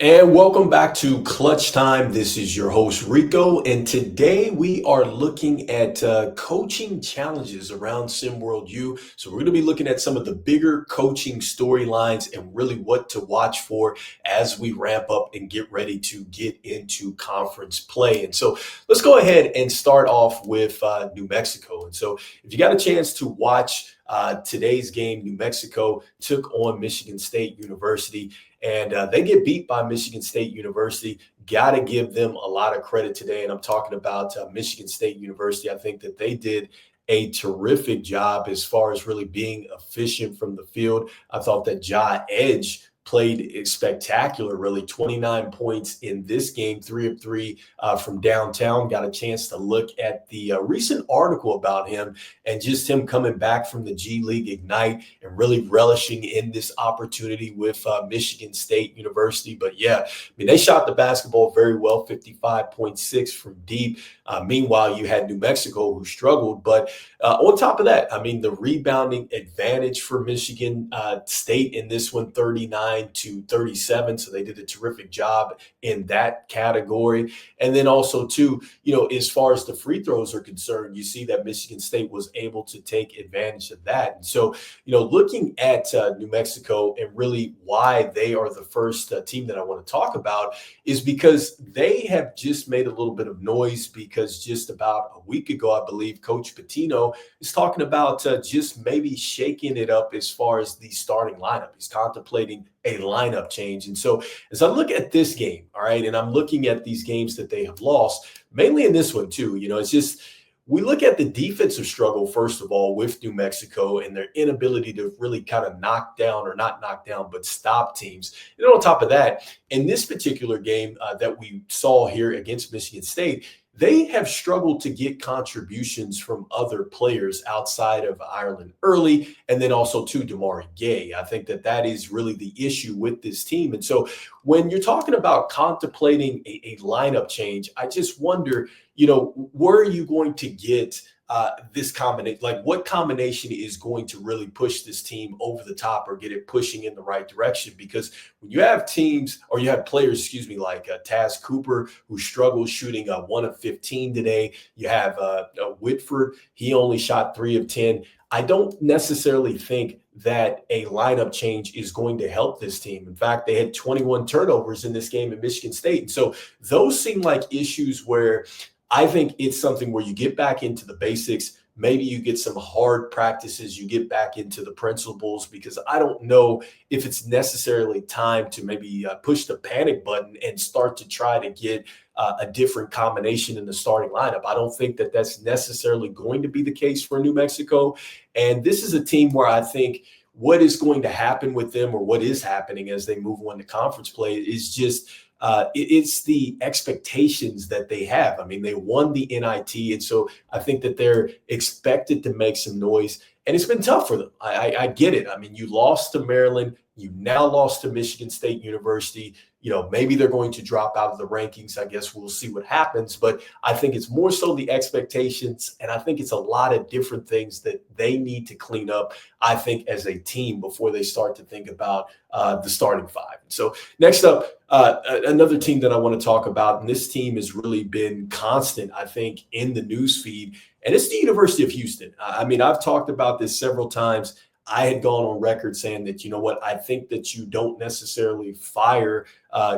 And welcome back to Clutch Time. This is your host, Rico. And today we are looking at coaching challenges around SimWorld U. So we're going to be looking at some of the bigger coaching storylines and really what to watch for as we ramp up and get ready to get into conference play. And so let's go ahead and start off with New Mexico. And so if you got a chance to watch today's game, New Mexico took on Michigan State University. And they get beat by Michigan State University. Got to give them a lot of credit today. And I'm talking about Michigan State University. I think that they did a terrific job as far as really being efficient from the field. I thought that Ja Edge played spectacular, really 29 points in this game, 3 of 3 from downtown. Got a chance to look at the recent article about him and just him coming back from the G League Ignite and really relishing in this opportunity with Michigan State University. But yeah, I mean, they shot the basketball very well, 55.6 from deep. Meanwhile, you had New Mexico who struggled. But on top of that, I mean, the rebounding advantage for Michigan State in this one, 39-37. So they did a terrific job in that category. And then also, too, as far as the free throws are concerned, you see that Michigan State was able to take advantage of that. And so, looking at New Mexico and really why they are the first team that I want to talk about is because they have just made a little bit of noise because just about a week ago, I believe, Coach Pitino is talking about just maybe shaking it up as far as the starting lineup. He's contemplating a lineup change. And so as I look at this game, all right, and I'm looking at these games that they have lost, mainly in this one too, it's just we look at the defensive struggle, first of all, with New Mexico and their inability to really kind of knock down or not knock down, but stop teams. And on top of that, in this particular game that we saw here against Michigan State, they have struggled to get contributions from other players outside of Ireland early, and then also to Damari Gay. I think that is really the issue with this team. And so when you're talking about contemplating a lineup change, I just wonder, where are you going to get this combination? Like, what combination is going to really push this team over the top or get it pushing in the right direction? Because when you have teams or you have players, like Taz Cooper, who struggles shooting 1 of 15 today. You have Whitford. He only shot 3 of 10. I don't necessarily think that a lineup change is going to help this team. In fact, they had 21 turnovers in this game at Michigan State. And so those seem like issues where I think it's something where you get back into the basics. Maybe you get some hard practices, you get back into the principles, because I don't know if it's necessarily time to maybe push the panic button and start to try to get a different combination in the starting lineup. I don't think that that's necessarily going to be the case for New Mexico. And this is a team where I think what is going to happen with them, or what is happening as they move on to conference play, is just it's the expectations that they have. I mean, they won the NIT, and so I think that they're expected to make some noise. And it's been tough for them. I get it. I mean, you lost to Maryland. You now lost to Michigan State University. Maybe they're going to drop out of the rankings. I guess we'll see what happens. But I think it's more so the expectations. And I think it's a lot of different things that they need to clean up, I think, as a team before they start to think about the starting five. So next up, another team that I want to talk about, and this team has really been constant, I think, in the news feed, and it's the University of Houston. I mean, I've talked about this several times. I had gone on record saying that, I think that you don't necessarily fire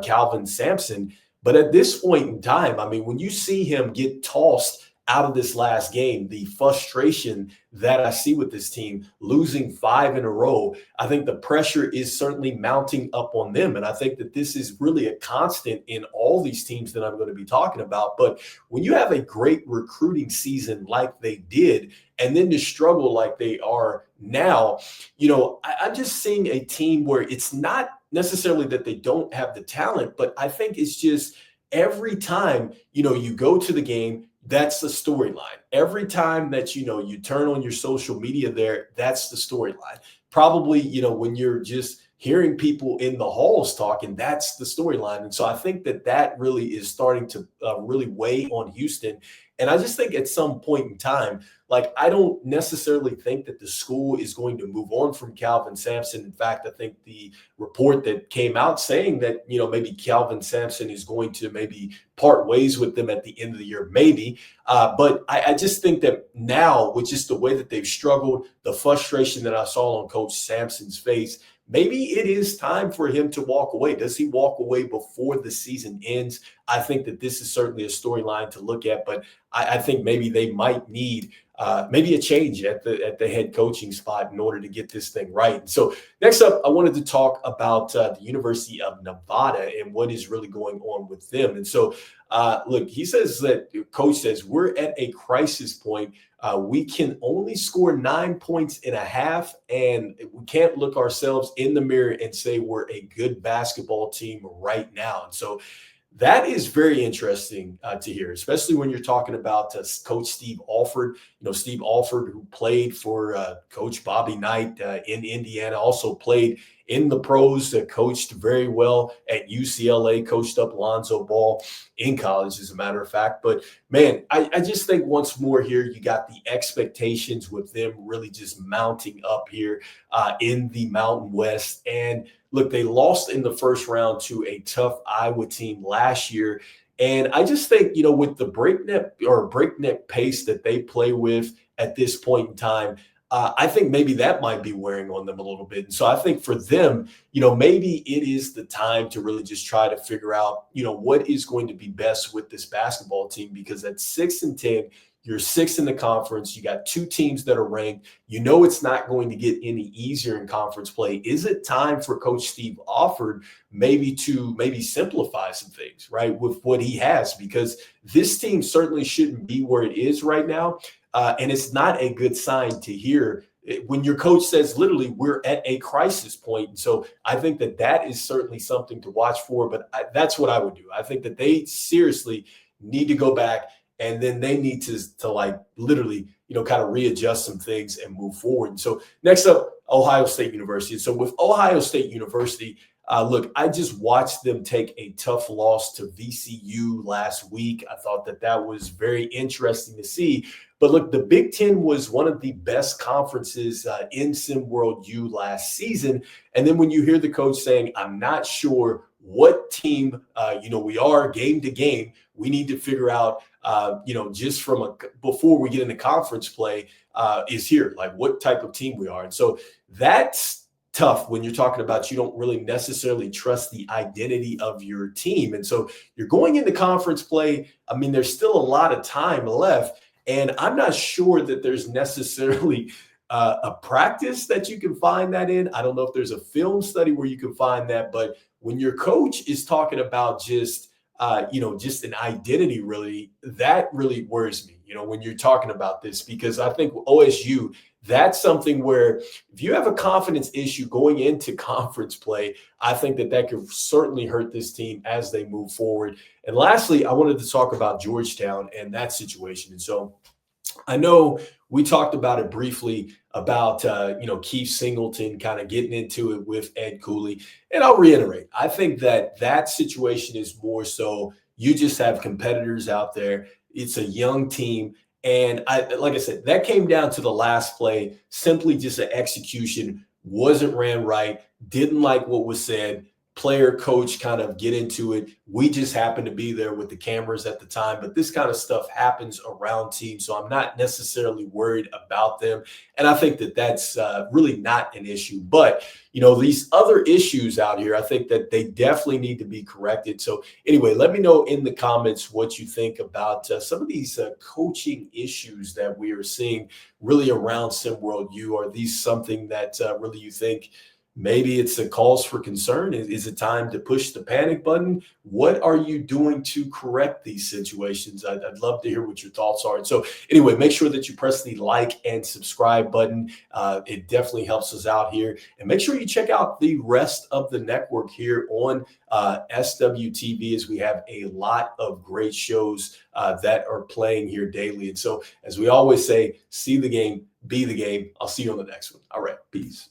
Calvin Sampson. But at this point in time, I mean, when you see him get tossed out of this last game, the frustration that I see with this team losing 5 in a row, I think the pressure is certainly mounting up on them. And I think that this is really a constant in all these teams that I'm going to be talking about. But when you have a great recruiting season like they did, and then to struggle like they are now, I'm just seeing a team where it's not necessarily that they don't have the talent, but I think it's just every time, you go to the game, that's the storyline. Every time that, you turn on your social media there, that's the storyline. Probably, when you're just hearing people in the halls talking, that's the storyline. And so I think that that really is starting to really weigh on Houston. And I just think at some point in time, like, I don't necessarily think that the school is going to move on from Calvin Sampson. In fact, I think the report that came out saying that, maybe Calvin Sampson is going to maybe part ways with them at the end of the year, maybe. But I just think that now, with just the way that they've struggled, the frustration that I saw on Coach Sampson's face, maybe it is time for him to walk away. Does he walk away before the season ends? I think that this is certainly a storyline to look at, but I think maybe they might need maybe a change at the head coaching spot in order to get this thing right. So next up, I wanted to talk about the University of Nevada and what is really going on with them. And so, look, he says that coach says we're at a crisis point. We can only score 9 points in a half, and we can't look ourselves in the mirror and say we're a good basketball team right now. And so that is very interesting to hear, especially when you're talking about Coach Steve Alford. Steve Alford, who played for Coach Bobby Knight in Indiana, also played in the pros, coached very well at UCLA, coached up Lonzo Ball in college, as a matter of fact. But, man, I just think once more here, you got the expectations with them really just mounting up here in the Mountain West. And look, they lost in the first round to a tough Iowa team last year. And I just think, with the breakneck pace that they play with at this point in time, I think maybe that might be wearing on them a little bit. And so I think for them, maybe it is the time to really just try to figure out, what is going to be best with this basketball team, because at 6-10, you're sixth in the conference. You got two teams that are ranked. It's not going to get any easier in conference play. Is it time for Coach Steve Alford maybe to simplify some things, right, with what he has? Because this team certainly shouldn't be where it is right now. And it's not a good sign to hear when your coach says literally we're at a crisis point. And so I think that that is certainly something to watch for. But that's what I would do. I think that they seriously need to go back, and then they need to like literally, kind of readjust some things and move forward. And so next up, Ohio State University. And so with Ohio State University, look, I just watched them take a tough loss to VCU last week. I thought that was very interesting to see. But look, the Big Ten was one of the best conferences in SimWorld U last season. And then when you hear the coach saying, I'm not sure what team, we are game to game, we need to figure out, just before we get into conference play is here, like what type of team we are. And so that's tough when you're talking about you don't really necessarily trust the identity of your team. And so you're going into conference play. I mean, there's still a lot of time left. And I'm not sure that there's necessarily a practice that you can find that in. I don't know if there's a film study where you can find that. But when your coach is talking about just an identity, really, that really worries me, when you're talking about this, because I think OSU, that's something where if you have a confidence issue going into conference play, I think that could certainly hurt this team as they move forward. And lastly, I wanted to talk about Georgetown and that situation. And so I know we talked about it briefly about, Keith Singleton kind of getting into it with Ed Cooley. And I'll reiterate, I think that situation is more so you just have competitors out there. It's a young team. And like I said, that came down to the last play, simply just an execution, wasn't ran right, didn't like what was said. Player, coach kind of get into it. We just happened to be there with the cameras at the time, but this kind of stuff happens around teams, so I'm not necessarily worried about them. And I think that that's really not an issue. But, these other issues out here, I think that they definitely need to be corrected. So anyway, let me know in the comments what you think about some of these coaching issues that we are seeing really around SimWorld U. Are these something that really you think maybe it's a cause for concern? Is it time to push the panic button? What are you doing to correct these situations? I'd love to hear what your thoughts are. And so anyway, make sure that you press the like and subscribe button. It definitely helps us out here. And make sure you check out the rest of the network here on SWTV, as we have a lot of great shows that are playing here daily. And so as we always say, see the game, be the game. I'll see you on the next one. All right, peace.